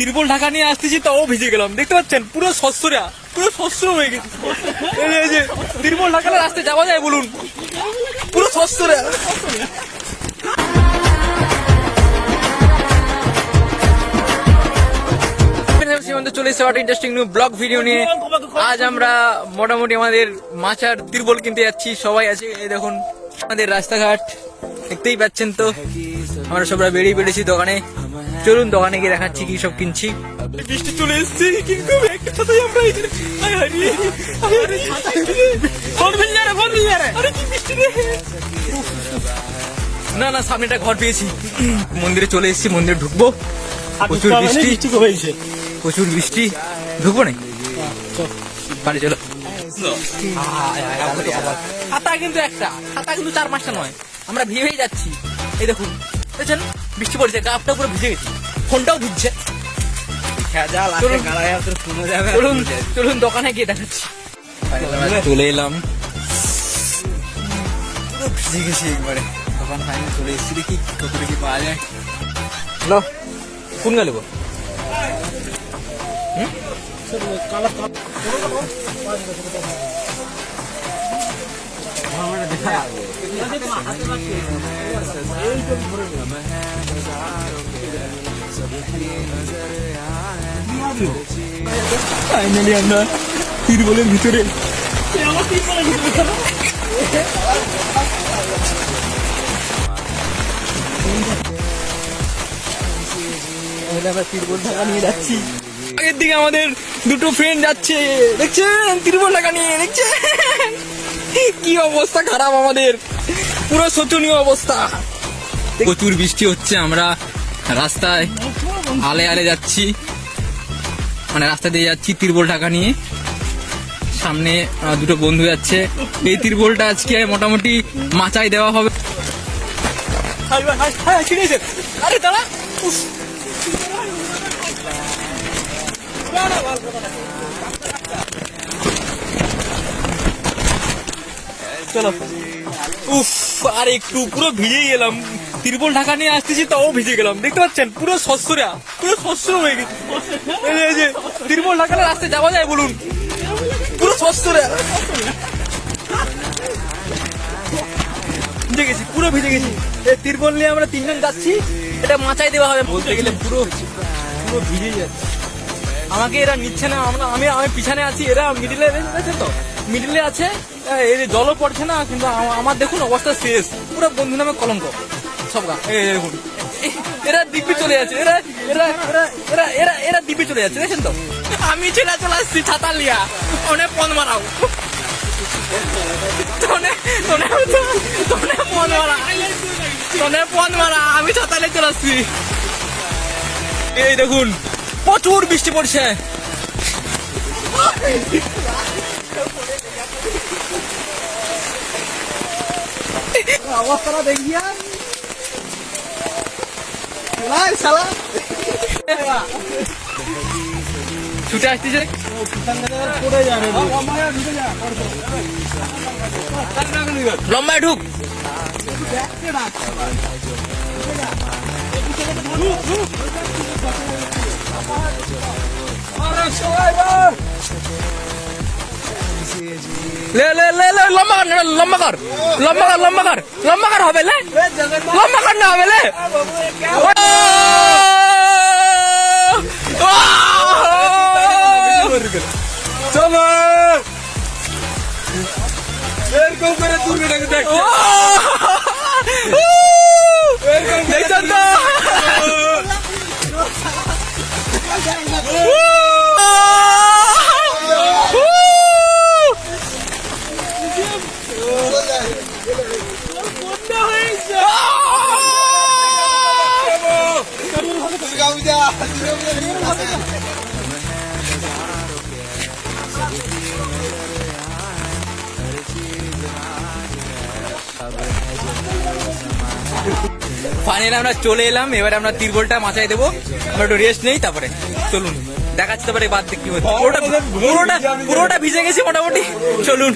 তিরপল ঢাকা নিয়ে আসতেছি তাও ভিজে গেলাম, দেখতে পাচ্ছেন পুরো শস্যরা, পুরো শস্য হয়ে গেছে। এই যে তিরপল ঢাকালে রাস্তায় যাওয়া যায় বলুন, পুরো শস্যরা। চলে এসেছে একটা ইন্টারেস্টিং নিউ ব্লগ ভিডিও নিয়ে। আজ আমরা মোটামুটি আমাদের মাচার তিরপল কিনতে যাচ্ছি, সবাই আছে। এই দেখুন আমাদের রাস্তাঘাট দেখতেই পাচ্ছেন তো, আমরা সবাই বেরিয়ে পড়েছি দোকানে। চলুন দোকানে গিয়ে দেখাচ্ছি কি সব কিনছি। বৃষ্টি চলে এসছে কিন্তু একটা ছাতাই আমরা না না সামনেটা ঘর পেয়েছি, মন্দিরে চলে এসেছি, মন্দিরে ঢুকবো। প্রচুর বৃষ্টি, প্রচুর বৃষ্টি, ঢুকবো না বাড়ি চলো। ছাতা কিন্তু একটা, ছাতা কিন্তু 4-5টা নয়, আমরা ভিজেই যাচ্ছি। এই দেখুন দেখছেন বৃষ্টি পড়েছে, গাছটা পুরো ভিজে গেছে, ফোনটাও ভিজছে। চলুন চলুন দোকানে গিয়ে দেখাচ্ছি। চলে এলাম, পুরো ভিজে গেছি একবারে। দোকান ফাইনাল চলে এসেছি, দেখি কত কি পাওয়া যায়। হ্যালো, কোন গেল গো? ফাইনালি আমরা তিরপলের ভিতরে। আমরা তিরপল ঢাকা নিয়ে যাচ্ছি, আগের দিকে আমাদের দুটো ফ্রেন্ড যাচ্ছে, দেখছেন তিরপল ঢাকা নিয়ে, দেখছেন কি অবস্থা খারাপ আমাদের, পুরো শোচনীয় অবস্থা। প্রচুর বৃষ্টি হচ্ছে, আমরা রাস্তায় আলে আলে যাচ্ছি, মানে রাস্তা দিয়ে যাচ্ছি তিরপল ঢাকা নিয়ে। সামনে দুটো বন্ধু যাচ্ছে। এই তিরপলটা আজকে মোটামুটি মাচায় দেওয়া হবে। আরে দাঁড়া, চলো। উফ, আর একটু পুরো ভিজেই গেলাম, তিরপল ঢাকা নিয়ে আসতেছি তাও ভিজে গেলাম, দেখতে পাচ্ছেন পুরো শস্যরা, পুরো শস্য হয়ে গেছে। এই যে তিরপল ঢাকালে রাস্তায় যাওয়া যায় বলুন, পুরো শস্যরা ভিজে গেছি, পুরো ভিজে গেছি। এই তিরপল নিয়ে আমরা 3জন যাচ্ছি, এটা মাচায় দেওয়া হবে বলতে গেলে, পুরো পুরো ভিজে যাচ্ছে। আমাকে এরা নিচ্ছে না, আমি পিছনে আছি, এরা মিডিলে আছে তো, মিডিলে আছে, এই জলও পড়ছে না, কিন্তু আমার দেখুন অবস্থা শেষ, পুরো বন্ধু নামে কলঙ্ক সব গা। এই দেখুন এরা দিব্যি চলে যাচ্ছে, এরা এরা এরা এরা এরা এরা দিব্যি চলে যাচ্ছে, দেখছেন তো। আমি ছেলে চলে আসছি ছাতা লিয়া, অনেক পন মারাও, পন মারা, আমি ছাতা লিয়ে চলে আসছি। এই দেখুন প্রচুর বৃষ্টি পড়ছে। অবস্থাটা দেখিয়া ছুটে আসতেছে, লম্বায় ঢুক। লে লে লে লে লম্বা কর, লম্বা কর, লম্বা কর, লম্বা কর, লম্বা কর হবে লে, লম্বা কর না হবে লে। চলো এরকম করে দুর্ঘটনা দেখ, দেখছেন তো। ফাইনালি আমরা চলে এলাম, এবারে আমরা তিরপলটা মাচায় দেবো, আমরা একটু রেস্ট নেই, তারপরে চলুন দেখাচ্ছি তারপরে বাদ দেখি। পুরোটা ভিজে গেছি মোটামুটি, চলুন।